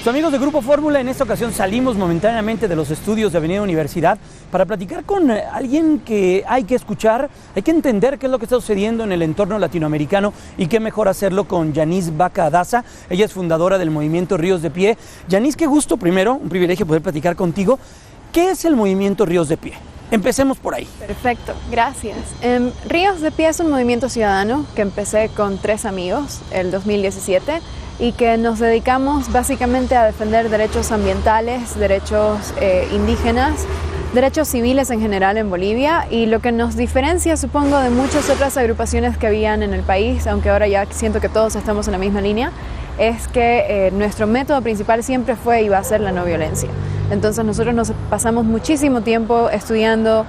Sus amigos de Grupo Fórmula, en esta ocasión salimos momentáneamente de los estudios de Avenida Universidad para platicar con alguien que hay que escuchar, hay que entender qué es lo que está sucediendo en el entorno latinoamericano y qué mejor hacerlo con Yanis Vaca Daza. Ella es fundadora del movimiento Ríos de Pie. Yanis, qué gusto, primero, un privilegio poder platicar contigo. ¿Qué es el movimiento Ríos de Pie? Empecemos por ahí. Perfecto, gracias. Ríos de Pie es un movimiento ciudadano que empecé con 3 amigos el 2017 y que nos dedicamos básicamente a defender derechos ambientales, derechos indígenas, derechos civiles en general en Bolivia, y lo que nos diferencia, supongo, de muchas otras agrupaciones que habían en el país, aunque ahora ya siento que todos estamos en la misma línea, es que nuestro método principal siempre fue y va a ser la no violencia. Entonces nosotros nos pasamos muchísimo tiempo estudiando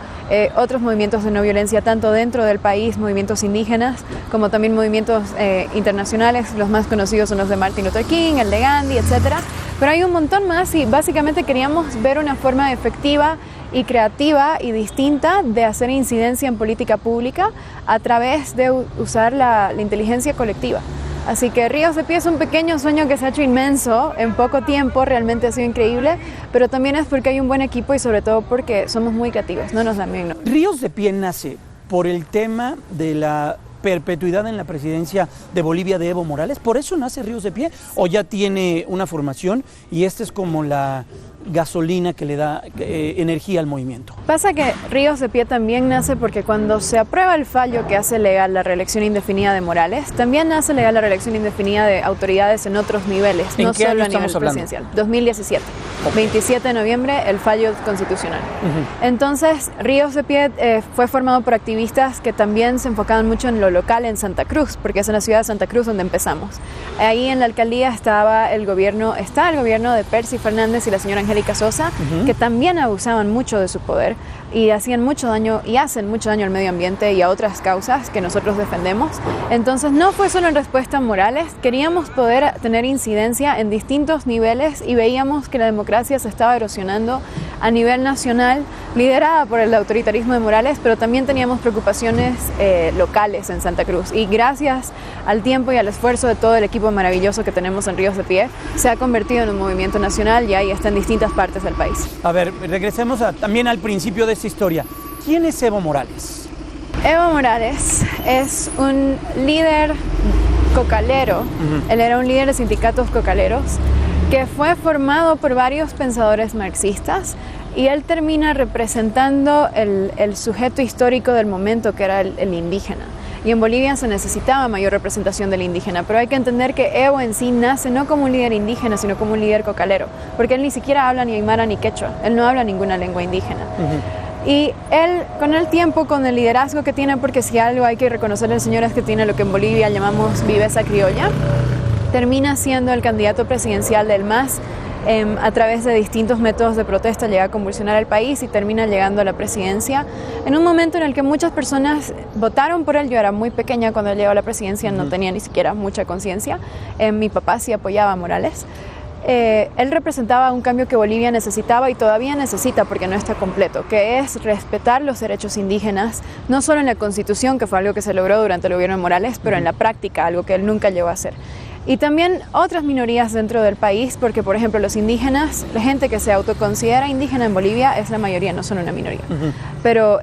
otros movimientos de no violencia, tanto dentro del país, movimientos indígenas, como también movimientos internacionales. Los más conocidos son los de Martin Luther King, el de Gandhi, etc. Pero hay un montón más y básicamente queríamos ver una forma efectiva y creativa y distinta de hacer incidencia en política pública a través de usar la inteligencia colectiva. Así que Ríos de Pie es un pequeño sueño que se ha hecho inmenso en poco tiempo, realmente ha sido increíble, pero también es porque hay un buen equipo y sobre todo porque somos muy creativos, no nos da miedo. Ríos de Pie nace por el tema de la perpetuidad en la presidencia de Bolivia de Evo Morales. ¿Por eso nace Ríos de Pie? ¿O ya tiene una formación y esta es como la gasolina que le da energía al movimiento? Pasa que Ríos de Pie también nace porque cuando se aprueba el fallo que hace legal la reelección indefinida de Morales, también hace legal la reelección indefinida de autoridades en otros niveles, no solo a nivel presidencial. 2017, 27 de noviembre, el fallo constitucional. Entonces, Ríos de Pie fue formado por activistas que también se enfocaban mucho en lo local en Santa Cruz, porque es en la ciudad de Santa Cruz donde empezamos. Ahí en la alcaldía está el gobierno de Percy Fernández y la señora Angélica Sosa, que también abusaban mucho de su poder y hacían mucho daño y hacen mucho daño al medio ambiente y a otras causas que nosotros defendemos. Entonces no fue solo en respuesta a Morales, queríamos poder tener incidencia en distintos niveles y veíamos que la democracia se estaba erosionando a nivel nacional, liderada por el autoritarismo de Morales, pero también teníamos preocupaciones locales en Santa Cruz. Y gracias al tiempo y al esfuerzo de todo el equipo maravilloso que tenemos en Ríos de Pie, se ha convertido en un movimiento nacional y ahí está en distintas partes del país. A ver, regresemos también al principio de esta historia. ¿Quién es Evo Morales? Evo Morales es un líder cocalero. Él era un líder de sindicatos cocaleros que fue formado por varios pensadores marxistas y él termina representando el sujeto histórico del momento, que era el indígena. Y en Bolivia se necesitaba mayor representación del indígena, pero hay que entender que Evo en sí nace no como un líder indígena, sino como un líder cocalero, porque él ni siquiera habla ni aymara ni quechua, él no habla ninguna lengua indígena. Y él, con el tiempo, con el liderazgo que tiene, porque si algo hay que reconocerle al señor es que tiene lo que en Bolivia llamamos viveza criolla, termina siendo el candidato presidencial del MAS. A través de distintos métodos de protesta llega a convulsionar el país y termina llegando a la presidencia en un momento en el que muchas personas votaron por él. Yo era muy pequeña cuando él llegó a la presidencia, no tenía ni siquiera mucha conciencia. Mi papá sí apoyaba a Morales. Él representaba un cambio que Bolivia necesitaba y todavía necesita porque no está completo, que es respetar los derechos indígenas, no solo en la Constitución, que fue algo que se logró durante el gobierno de Morales, pero en la práctica, algo que él nunca llegó a hacer. Y también otras minorías dentro del país, porque por ejemplo los indígenas, la gente que se autoconsidera indígena en Bolivia es la mayoría, no son una minoría. Pero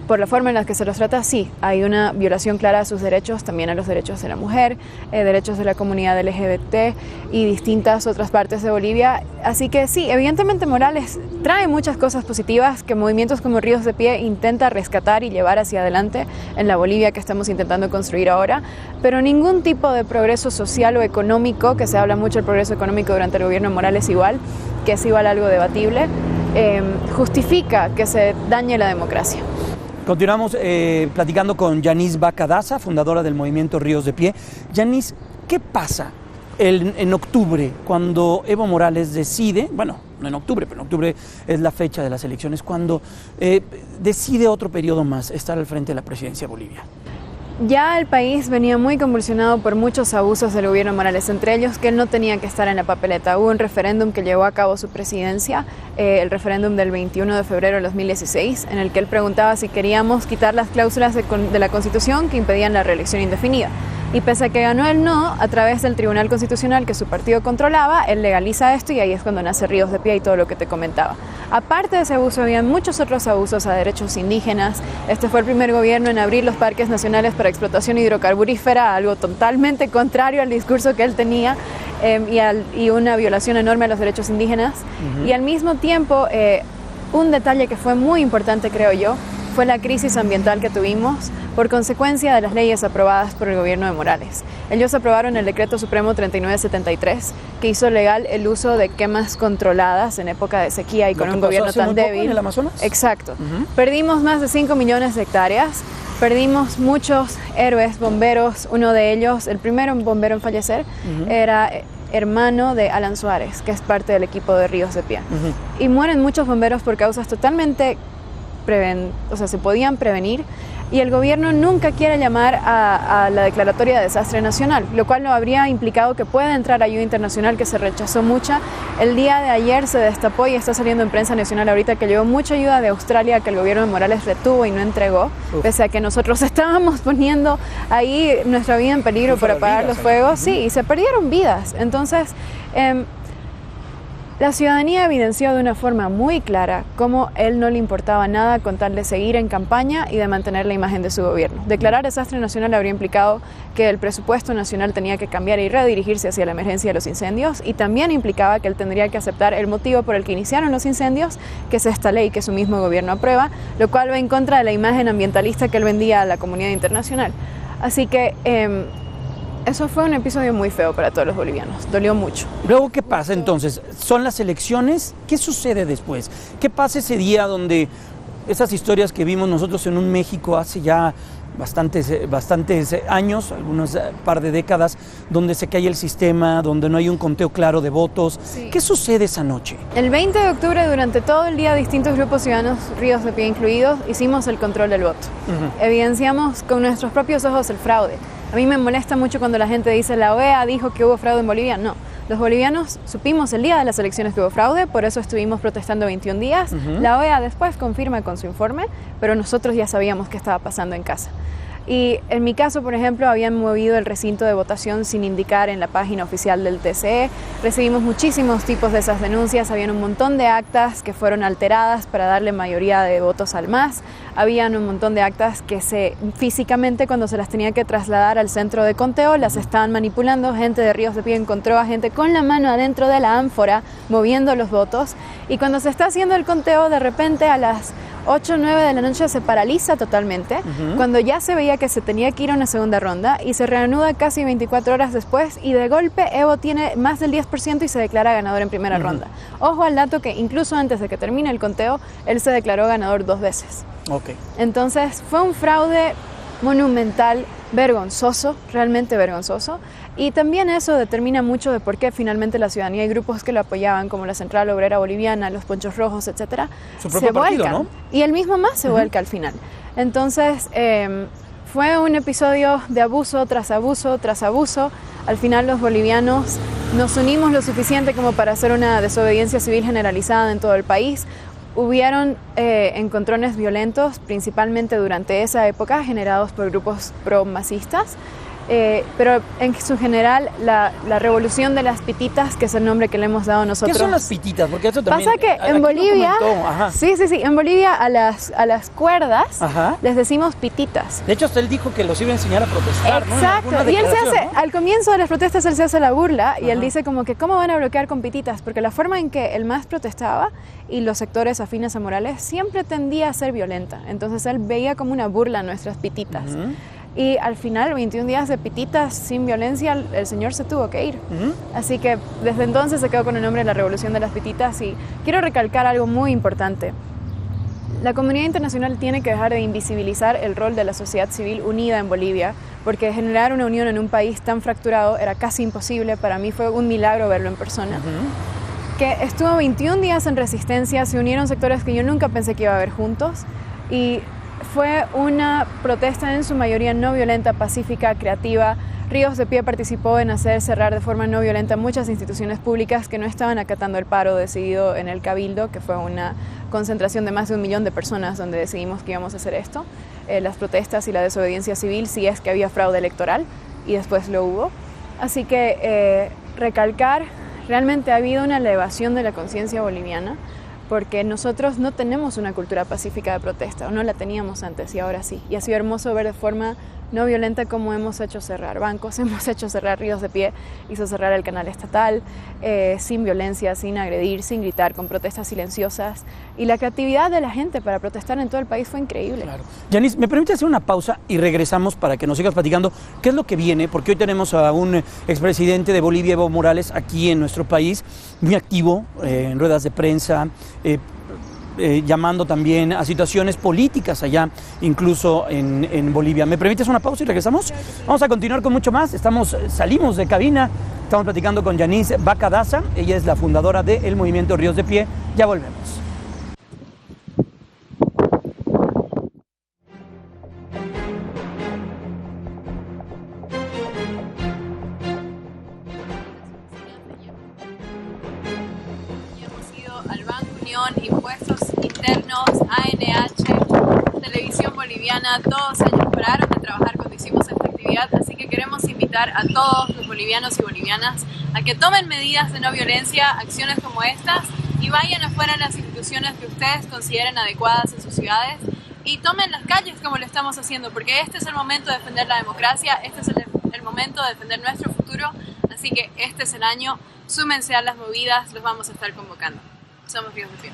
por la forma en la que se los trata, sí, hay una violación clara a sus derechos, también a los derechos de la mujer, derechos de la comunidad LGBT y distintas otras partes de Bolivia. Así que sí, evidentemente Morales trae muchas cosas positivas que movimientos como Ríos de Pie intenta rescatar y llevar hacia adelante en la Bolivia que estamos intentando construir ahora, pero ningún tipo de progreso social o económico, que se habla mucho del progreso económico durante el gobierno de Morales igual, que es igual algo debatible, justifica que se dañe la democracia. Continuamos platicando con Yanis Vaca Daza, fundadora del movimiento Ríos de Pie. Yanis, ¿qué pasa en octubre cuando Evo Morales decide, bueno, no en octubre, pero en octubre es la fecha de las elecciones, cuando decide otro periodo más estar al frente de la presidencia de Bolivia? Ya el país venía muy convulsionado por muchos abusos del gobierno Morales, entre ellos que él no tenía que estar en la papeleta. Hubo un referéndum que llevó a cabo su presidencia, el referéndum del 21 de febrero de 2016, en el que él preguntaba si queríamos quitar las cláusulas de la Constitución que impedían la reelección indefinida. Y pese a que ganó el no, a través del Tribunal Constitucional que su partido controlaba, él legaliza esto y ahí es cuando nace Ríos de Pie y todo lo que te comentaba. Aparte de ese abuso, había muchos otros abusos a derechos indígenas. Este fue el primer gobierno en abrir los parques nacionales para explotación hidrocarburífera, algo totalmente contrario al discurso que él tenía, y una violación enorme a los derechos indígenas. Y al mismo tiempo, un detalle que fue muy importante, creo yo, fue la crisis ambiental que tuvimos por consecuencia de las leyes aprobadas por el gobierno de Morales. Ellos aprobaron el Decreto Supremo 3973, que hizo legal el uso de quemas controladas en época de sequía y con un gobierno tan débil. ¿En el Amazonas? Exacto. Perdimos más de 5 millones de hectáreas, perdimos muchos héroes, bomberos. Uno de ellos, el primero bombero en fallecer, era hermano de Alan Suárez, que es parte del equipo de Ríos de Pie. Y mueren muchos bomberos por causas totalmente se podían prevenir, y el gobierno nunca quiere llamar a la declaratoria de desastre nacional, lo cual no habría implicado que pueda entrar ayuda internacional, que se rechazó mucha. El día de ayer se destapó y está saliendo en prensa nacional ahorita que llegó mucha ayuda de Australia que el gobierno de Morales retuvo y no entregó, pese a que nosotros estábamos poniendo ahí nuestra vida en peligro por apagar los fuegos. Sí, y se perdieron vidas. Entonces, la ciudadanía evidenció de una forma muy clara cómo él no le importaba nada con tal de seguir en campaña y de mantener la imagen de su gobierno. Declarar desastre nacional habría implicado que el presupuesto nacional tenía que cambiar y redirigirse hacia la emergencia de los incendios, y también implicaba que él tendría que aceptar el motivo por el que iniciaron los incendios, que es esta ley que su mismo gobierno aprueba, lo cual va en contra de la imagen ambientalista que él vendía a la comunidad internacional. Así que eso fue un episodio muy feo para todos los bolivianos, dolió mucho. Luego, ¿qué pasa entonces? ¿Son las elecciones? ¿Qué sucede después? ¿Qué pasa ese día donde esas historias que vimos nosotros en un México hace ya bastantes años, algunos par de décadas, donde se cae el sistema, donde no hay un conteo claro de votos? Sí. ¿Qué sucede esa noche? El 20 de octubre, durante todo el día, distintos grupos ciudadanos, Ríos de Pie incluidos, hicimos el control del voto. Evidenciamos con nuestros propios ojos el fraude. A mí me molesta mucho cuando la gente dice la OEA dijo que hubo fraude en Bolivia. No, los bolivianos supimos el día de las elecciones que hubo fraude, por eso estuvimos protestando 21 días. La OEA después confirma con su informe, pero nosotros ya sabíamos qué estaba pasando en casa. Y en mi caso, por ejemplo, habían movido el recinto de votación sin indicar en la página oficial del TCE. Recibimos muchísimos tipos de esas denuncias. Habían un montón de actas que fueron alteradas para darle mayoría de votos al MAS. Habían un montón de actas que físicamente, cuando se las tenía que trasladar al centro de conteo, las estaban manipulando. Gente de Ríos de Pie encontró a gente con la mano adentro de la ánfora moviendo los votos. Y cuando se está haciendo el conteo, de repente a las 8 o 9 de la noche se paraliza totalmente, cuando ya se veía que se tenía que ir a una segunda ronda, y se reanuda casi 24 horas después, y de golpe Evo tiene más del 10% y se declara ganador en primera ronda. Ojo al dato que incluso antes de que termine el conteo, él se declaró ganador 2 veces. Entonces fue un fraude monumental, vergonzoso, realmente vergonzoso, y también eso determina mucho de por qué finalmente la ciudadanía y grupos que lo apoyaban, como la Central Obrera Boliviana, los Ponchos Rojos, etcétera, se vuelcan, ¿no? Y el mismo MAS se vuelca al final. Entonces fue un episodio de abuso tras abuso tras abuso. Al final los bolivianos nos unimos lo suficiente como para hacer una desobediencia civil generalizada en todo el país. Hubieron encontrones violentos, principalmente durante esa época, generados por grupos pro-masistas, pero en su general la revolución de las pititas, que es el nombre que le hemos dado nosotros. ¿Qué son las pititas? Porque eso también, pasa que en Bolivia, en Bolivia a las cuerdas les decimos pititas. De hecho, hasta él dijo que los iba a enseñar a protestar. Exacto, ¿no? Y él al comienzo de las protestas él se hace la burla y él dice como que ¿cómo van a bloquear con pititas? Porque la forma en que el MAS protestaba y los sectores afines a Morales siempre tendía a ser violenta. Entonces él veía como una burla a nuestras pititas. Y al final, 21 días de pititas sin violencia, el señor se tuvo que ir. Así que desde entonces se quedó con el nombre de la Revolución de las Pititas. Y quiero recalcar algo muy importante. La comunidad internacional tiene que dejar de invisibilizar el rol de la sociedad civil unida en Bolivia, porque generar una unión en un país tan fracturado era casi imposible. Para mí fue un milagro verlo en persona. Que estuvo 21 días en resistencia, se unieron sectores que yo nunca pensé que iba a haber juntos, y fue una protesta en su mayoría no violenta, pacífica, creativa. Ríos de Pie participó en hacer cerrar de forma no violenta muchas instituciones públicas que no estaban acatando el paro decidido en el Cabildo, que fue una concentración de más de 1 millón de personas donde decidimos que íbamos a hacer esto, las protestas y la desobediencia civil, si es que había fraude electoral. y después lo hubo. Así que recalcar, realmente ha habido una elevación de la conciencia boliviana, porque nosotros no tenemos una cultura pacífica de protesta, o no la teníamos antes y ahora sí. Y ha sido hermoso ver de forma no violenta cómo hemos hecho cerrar bancos, hemos hecho cerrar Ríos de Pie, hizo cerrar el canal estatal, sin violencia, sin agredir, sin gritar, con protestas silenciosas. Y la creatividad de la gente para protestar en todo el país fue increíble. Claro. Yanis, ¿me permite hacer una pausa y regresamos para que nos sigas platicando qué es lo que viene? Porque hoy tenemos a un expresidente de Bolivia, Evo Morales, aquí en nuestro país, muy activo en ruedas de prensa, llamando también a situaciones políticas allá, incluso en Bolivia. ¿Me permites una pausa y regresamos? Vamos a continuar con mucho más. Salimos de cabina, estamos platicando con Yanis Vaca Daza, ella es la fundadora del movimiento Ríos de Pie. Ya volvemos. Al Banco Unión, Impuestos Internos, ANH, Televisión Boliviana, todos ellos pararon de trabajar cuando hicimos esta actividad, así que queremos invitar a todos los bolivianos y bolivianas a que tomen medidas de no violencia, acciones como estas, y vayan afuera a las instituciones que ustedes consideren adecuadas en sus ciudades y tomen las calles como lo estamos haciendo, porque este es el momento de defender la democracia, este es el momento de defender nuestro futuro, así que este es el año, súmense a las movidas, los vamos a estar convocando. Somos Ríos de Pie.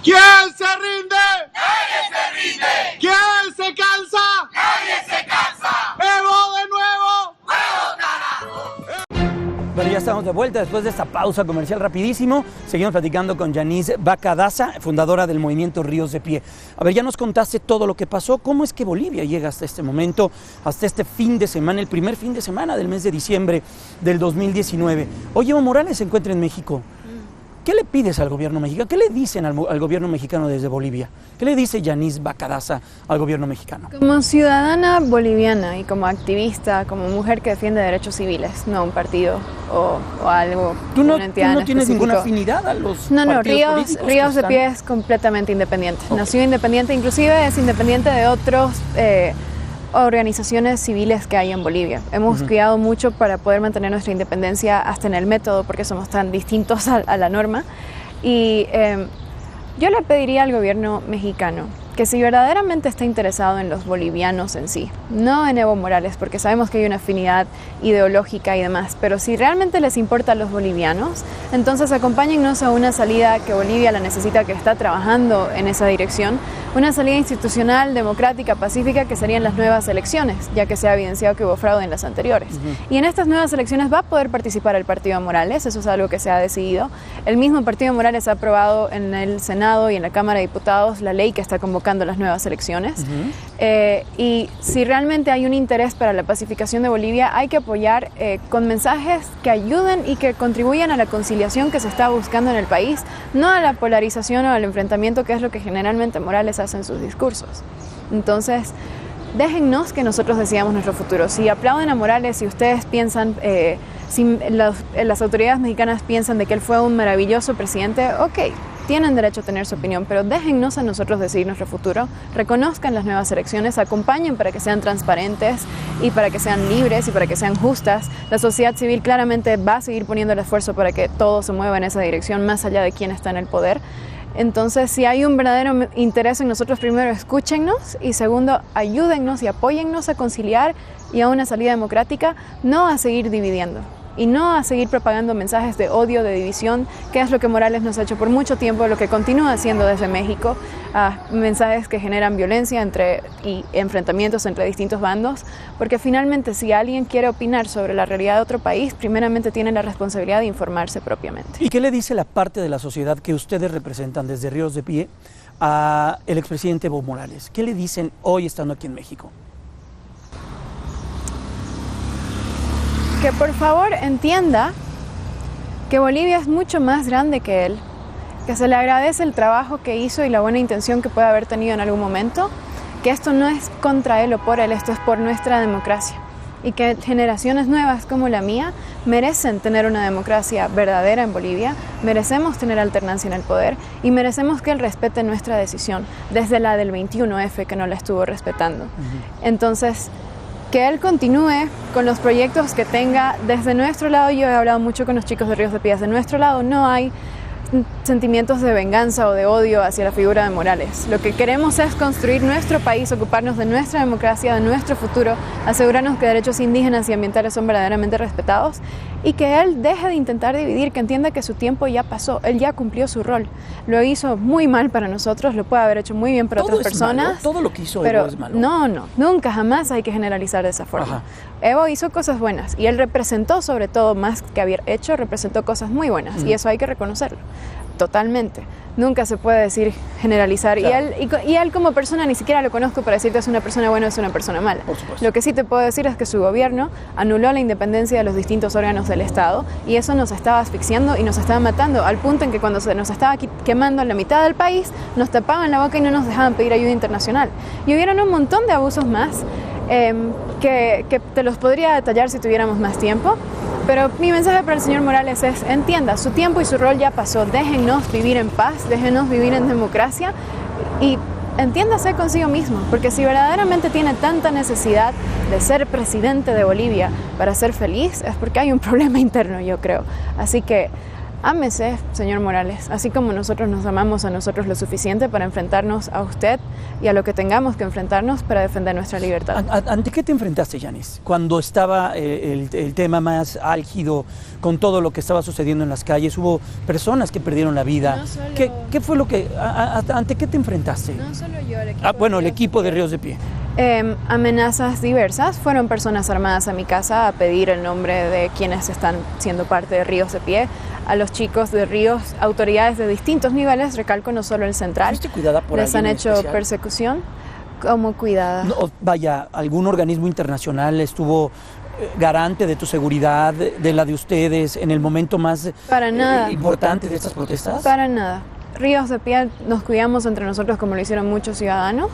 ¿Quién se rinde? ¡Nadie se rinde! ¿Quién se cansa? ¡Nadie se cansa! ¡Evo de nuevo! ¡Huevo carajo! Bueno, ya estamos de vuelta después de esta pausa comercial rapidísimo. Seguimos platicando con Yanis Vaca Daza, fundadora del movimiento Ríos de Pie. A ver, ya nos contaste todo lo que pasó. ¿Cómo es que Bolivia llega hasta este momento, hasta este fin de semana, el primer fin de semana del mes de diciembre del 2019? Hoy Evo Morales se encuentra en México. ¿Qué le pides al gobierno mexicano? ¿Qué le dicen al gobierno mexicano desde Bolivia? ¿Qué le dice Yanis Vaca Daza al gobierno mexicano? Como ciudadana boliviana y como activista, como mujer que defiende derechos civiles, no un partido o algo, una entidad ¿Tú no tienes ninguna afinidad a los partidos políticos? Ríos de Pie es completamente independiente. Okay. Nació independiente, inclusive es independiente de otros organizaciones civiles que hay en Bolivia. Hemos cuidado mucho para poder mantener nuestra independencia hasta en el método, porque somos tan distintos a la norma. Y yo le pediría al gobierno mexicano que si verdaderamente está interesado en los bolivianos en sí, no en Evo Morales, porque sabemos que hay una afinidad ideológica y demás, pero si realmente les importa a los bolivianos, entonces acompáñennos a una salida que Bolivia la necesita, que está trabajando en esa dirección, una salida institucional, democrática, pacífica, que serían las nuevas elecciones, ya que se ha evidenciado que hubo fraude en las anteriores. Y en estas nuevas elecciones va a poder participar el partido Morales, eso es algo que se ha decidido. El mismo partido Morales ha aprobado en el Senado y en la Cámara de Diputados la ley que está convocando las nuevas elecciones. Y si realmente hay un interés para la pacificación de Bolivia, hay que apoyar con mensajes que ayuden y que contribuyan a la conciliación que se está buscando en el país, no a la polarización o al enfrentamiento, que es lo que generalmente Morales hace en sus discursos. Entonces, déjennos que nosotros decidamos nuestro futuro. Si aplauden a Morales, si ustedes piensan, si las autoridades mexicanas piensan de que él fue un maravilloso presidente, ok, tienen derecho a tener su opinión, pero déjennos a nosotros decidir nuestro futuro, reconozcan las nuevas elecciones, acompañen para que sean transparentes y para que sean libres y para que sean justas. La sociedad civil claramente va a seguir poniendo el esfuerzo para que todo se mueva en esa dirección, más allá de quién está en el poder. Entonces, si hay un verdadero interés en nosotros, primero escúchennos y segundo, ayúdennos y apóyennos a conciliar y a una salida democrática, no a seguir dividiendo y no a seguir propagando mensajes de odio, de división, que es lo que Morales nos ha hecho por mucho tiempo, lo que continúa haciendo desde México, mensajes que generan violencia y enfrentamientos entre distintos bandos, porque finalmente si alguien quiere opinar sobre la realidad de otro país, primeramente tiene la responsabilidad de informarse propiamente. ¿Y qué le dice la parte de la sociedad que ustedes representan desde Ríos de Pie al expresidente Evo Morales? ¿Qué le dicen hoy estando aquí en México? Que por favor entienda que Bolivia es mucho más grande que él, que se le agradece el trabajo que hizo y la buena intención que puede haber tenido en algún momento, que esto no es contra él o por él, esto es por nuestra democracia, y que generaciones nuevas como la mía merecen tener una democracia verdadera en Bolivia, merecemos tener alternancia en el poder y merecemos que él respete nuestra decisión, desde la del 21F que no la estuvo respetando. Entonces, que él continúe con los proyectos que tenga. Desde nuestro lado, yo he hablado mucho con los chicos de Ríos de Pie, desde nuestro lado no hay sentimientos de venganza o de odio hacia la figura de Morales. Lo que queremos es construir nuestro país, ocuparnos de nuestra democracia, de nuestro futuro, asegurarnos que derechos indígenas y ambientales son verdaderamente respetados y que él deje de intentar dividir, que entienda que su tiempo ya pasó, él ya cumplió su rol. Lo hizo muy mal para nosotros, lo puede haber hecho muy bien para otras personas. Malo. Todo lo que hizo pero Evo es malo. No, nunca, jamás hay que generalizar de esa forma. Ajá. Evo hizo cosas buenas y él representó, sobre todo más que haber hecho, representó cosas muy buenas y eso hay que reconocerlo. Totalmente. Nunca se puede decir generalizar. Claro. Y él como persona ni siquiera lo conozco para decirte es una persona buena o es una persona mala. Por supuesto. Lo que sí te puedo decir es que su gobierno anuló la independencia de los distintos órganos del Estado y eso nos estaba asfixiando y nos estaba matando al punto en que cuando se nos estaba quemando en la mitad del país nos tapaban la boca y no nos dejaban pedir ayuda internacional. Y hubieron un montón de abusos más que te los podría detallar si tuviéramos más tiempo. Pero mi mensaje para el señor Morales es, entienda, su tiempo y su rol ya pasó, déjennos vivir en paz, déjennos vivir en democracia y entiéndase consigo mismo, porque si verdaderamente tiene tanta necesidad de ser presidente de Bolivia para ser feliz, es porque hay un problema interno, yo creo. Así que ámese, señor Morales, así como nosotros nos amamos a nosotros lo suficiente para enfrentarnos a usted y a lo que tengamos que enfrentarnos para defender nuestra libertad. ¿Ante qué te enfrentaste, Yanis? Cuando estaba el tema más álgido, con todo lo que estaba sucediendo en las calles, hubo personas que perdieron la vida. No solo... ¿Qué fue lo que... ¿Ante qué te enfrentaste? No solo yo, el equipo. Bueno, el equipo de Ríos de Pie. Amenazas diversas. Fueron personas armadas a mi casa a pedir el nombre de quienes están siendo parte de Ríos de Pie. A los chicos de Ríos, autoridades de distintos niveles, recalco, no solo el central. ¿Fuiste cuidada por les han hecho especial? Persecución. ¿Cómo cuidada? No, vaya, ¿algún organismo internacional estuvo garante de tu seguridad, de la de ustedes, en el momento más Para nada. Importante de estas protestas? Para nada. Ríos de Pie nos cuidamos entre nosotros como lo hicieron muchos ciudadanos,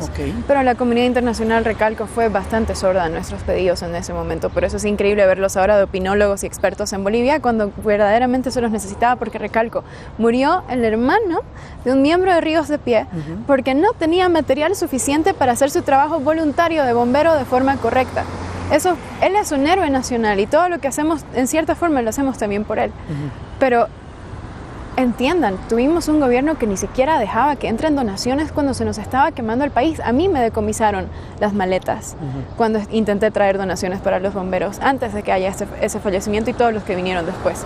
pero la comunidad internacional, recalco, fue bastante sorda a nuestros pedidos en ese momento. Por eso es increíble verlos ahora de opinólogos y expertos en Bolivia cuando verdaderamente se los necesitaba, porque recalco, murió el hermano de un miembro de Ríos de Pie porque no tenía material suficiente para hacer su trabajo voluntario de bombero de forma correcta. Eso, él es un héroe nacional y todo lo que hacemos, en cierta forma, lo hacemos también por él. Pero entiendan, tuvimos un gobierno que ni siquiera dejaba que entren donaciones cuando se nos estaba quemando el país. A mí me decomisaron las maletas cuando intenté traer donaciones para los bomberos antes de que haya ese fallecimiento y todos los que vinieron después.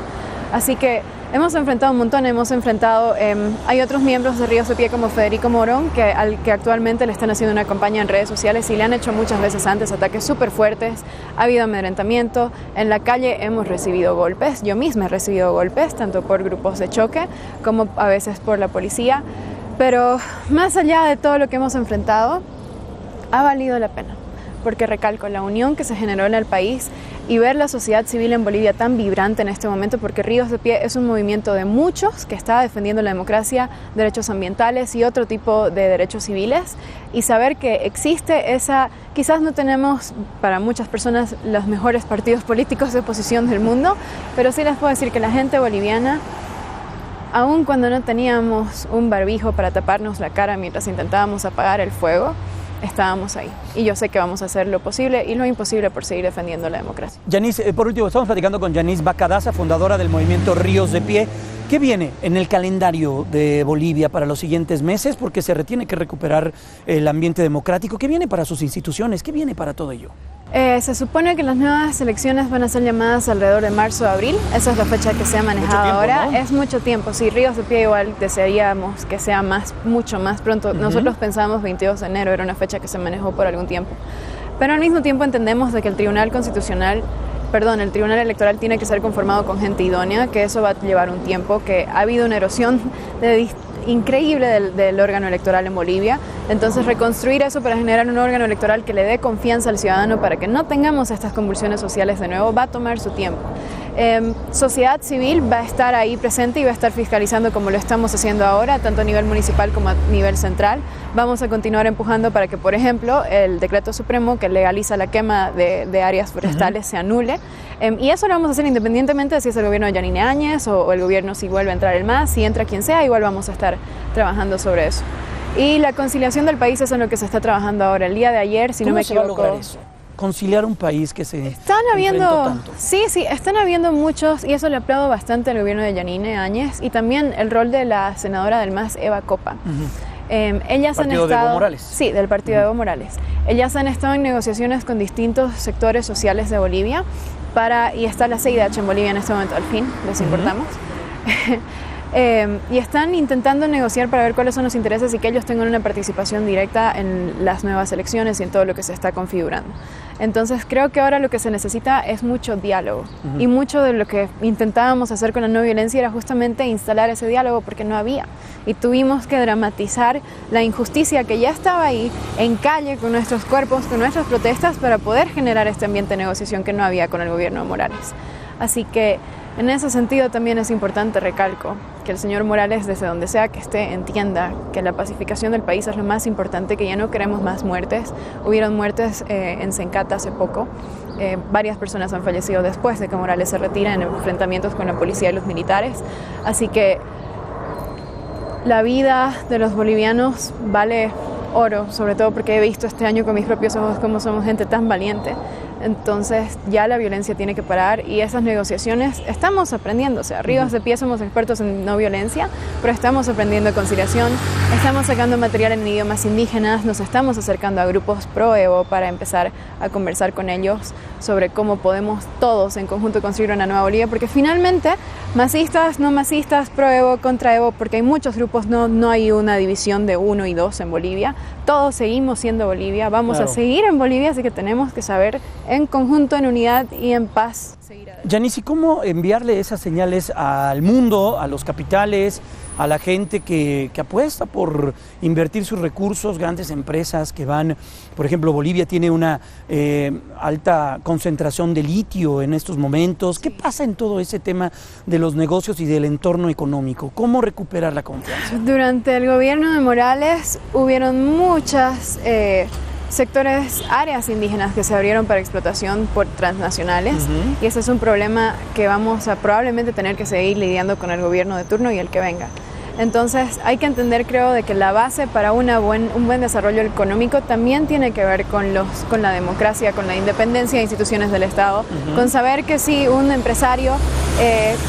Así que hemos enfrentado un montón, hay otros miembros de Ríos de Pie como Federico Morón que actualmente le están haciendo una campaña en redes sociales y le han hecho muchas veces antes ataques súper fuertes, ha habido amedrentamiento, en la calle hemos recibido golpes, yo misma he recibido golpes tanto por grupos de choque como a veces por la policía, pero más allá de todo lo que hemos enfrentado, ha valido la pena. Porque recalco la unión que se generó en el país y ver la sociedad civil en Bolivia tan vibrante en este momento, porque Ríos de Pie es un movimiento de muchos que está defendiendo la democracia, derechos ambientales y otro tipo de derechos civiles, y saber que existe esa, quizás no tenemos para muchas personas los mejores partidos políticos de oposición del mundo, pero sí les puedo decir que la gente boliviana, aun cuando no teníamos un barbijo para taparnos la cara mientras intentábamos apagar el fuego, estábamos ahí. Y yo sé que vamos a hacer lo posible y lo imposible por seguir defendiendo la democracia. Yanis, por último, estamos platicando con Yanis Bacadaza, fundadora del movimiento Ríos de Pie. ¿Qué viene en el calendario de Bolivia para los siguientes meses? Porque se tiene que recuperar el ambiente democrático. ¿Qué viene para sus instituciones? ¿Qué viene para todo ello? Se supone que las nuevas elecciones van a ser llamadas alrededor de marzo o abril. Esa es la fecha que se ha manejado ahora. ¿No? Es mucho tiempo. Sí, Ríos de Pie igual desearíamos que sea mucho más pronto. Nosotros pensábamos 22 de enero, era una fecha que se manejó por algún tiempo. Pero al mismo tiempo entendemos de que el Tribunal Electoral tiene que ser conformado con gente idónea, que eso va a llevar un tiempo, que ha habido una erosión increíble del órgano electoral en Bolivia. Entonces reconstruir eso para generar un órgano electoral que le dé confianza al ciudadano para que no tengamos estas convulsiones sociales de nuevo va a tomar su tiempo. Sociedad civil va a estar ahí presente y va a estar fiscalizando como lo estamos haciendo ahora, tanto a nivel municipal como a nivel central. Vamos a continuar empujando para que, por ejemplo, el decreto supremo que legaliza la quema de áreas forestales se anule. Y eso lo vamos a hacer independientemente de si es el gobierno de Yanine Áñez o el gobierno, si vuelve a entrar el MAS, si entra quien sea, igual vamos a estar trabajando sobre eso. Y la conciliación del país es en lo que se está trabajando ahora. El día de ayer, si no me equivoco... ¿Cómo se va a lograr eso? conciliar un país que se están enfrentó habiendo tanto? Sí, están habiendo muchos, y eso le aplaudo bastante al gobierno de Yanine Áñez y también el rol de la senadora del MAS, Eva Copa. Ellas han estado, de Evo Morales. Sí, del partido de Evo Morales. Ellas han estado en negociaciones con distintos sectores sociales de Bolivia y está la CIDH en Bolivia en este momento, al fin, les importamos. Y están intentando negociar para ver cuáles son los intereses y que ellos tengan una participación directa en las nuevas elecciones y en todo lo que se está configurando. Entonces creo que ahora lo que se necesita es mucho diálogo y mucho de lo que intentábamos hacer con la no violencia era justamente instalar ese diálogo porque no había y tuvimos que dramatizar la injusticia que ya estaba ahí en calle con nuestros cuerpos, con nuestras protestas para poder generar este ambiente de negociación que no había con el gobierno de Morales. Así que en ese sentido también es importante, recalco, que el señor Morales, desde donde sea que esté, entienda que la pacificación del país es lo más importante, que ya no queremos más muertes. Hubieron muertes en Sencata hace poco. Varias personas han fallecido después de que Morales se retira en enfrentamientos con la policía y los militares. Así que la vida de los bolivianos vale oro, sobre todo porque he visto este año con mis propios ojos cómo somos gente tan valiente. Entonces ya la violencia tiene que parar y esas negociaciones estamos aprendiendo, o sea, Ríos de Pie somos expertos en no violencia, pero estamos aprendiendo conciliación, estamos sacando material en idiomas indígenas, nos estamos acercando a grupos pro Evo para empezar a conversar con ellos sobre cómo podemos todos en conjunto construir una nueva Bolivia, porque finalmente masistas, no masistas, pro Evo, contra Evo, porque hay muchos grupos, no hay una división de 1 y 2 en Bolivia, todos seguimos siendo Bolivia, vamos a seguir en Bolivia, así que tenemos que saber en conjunto, en unidad y en paz seguir adelante. Yanis, ¿y cómo enviarle esas señales al mundo, a los capitales, a la gente que apuesta por invertir sus recursos, grandes empresas que van, por ejemplo, Bolivia tiene una alta concentración de litio en estos momentos? ¿Qué pasa en todo ese tema de los negocios y del entorno económico? ¿Cómo recuperar la confianza? Durante el gobierno de Morales hubieron muchas sectores, áreas indígenas que se abrieron para explotación por transnacionales y ese es un problema que vamos a probablemente tener que seguir lidiando con el gobierno de turno y el que venga. Entonces hay que entender, creo, de que la base para un buen desarrollo económico también tiene que ver con la democracia, con la independencia de instituciones del Estado, con saber que si un empresario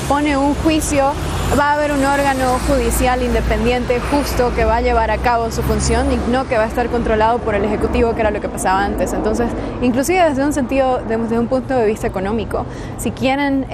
pone un juicio, va a haber un órgano judicial independiente, justo, que va a llevar a cabo su función y no que va a estar controlado por el Ejecutivo, que era lo que pasaba antes. Entonces, inclusive desde un punto de vista económico, si quieren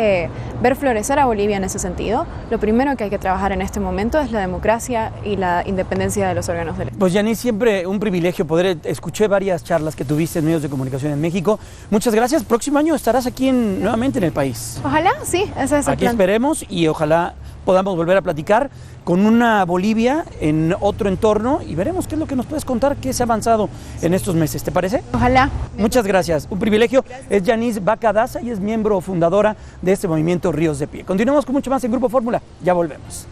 ver florecer a Bolivia en ese sentido, lo primero que hay que trabajar en este momento es la democracia y la independencia de los órganos del Estado. Pues Yanis, siempre un privilegio poder, escuché varias charlas que tuviste en medios de comunicación en México. Muchas gracias. Próximo año estarás aquí nuevamente en el país. Ojalá, sí, ese es el Aquí plan. esperemos y ojalá podamos volver a platicar con una Bolivia en otro entorno y veremos qué es lo que nos puedes contar, qué se ha avanzado en estos meses. ¿Te parece? Ojalá. Muchas gracias. Un privilegio. Gracias. Es Yanis Vaca Daza y es miembro fundadora de este movimiento Ríos de Pie. Continuamos con mucho más en Grupo Fórmula. Ya volvemos.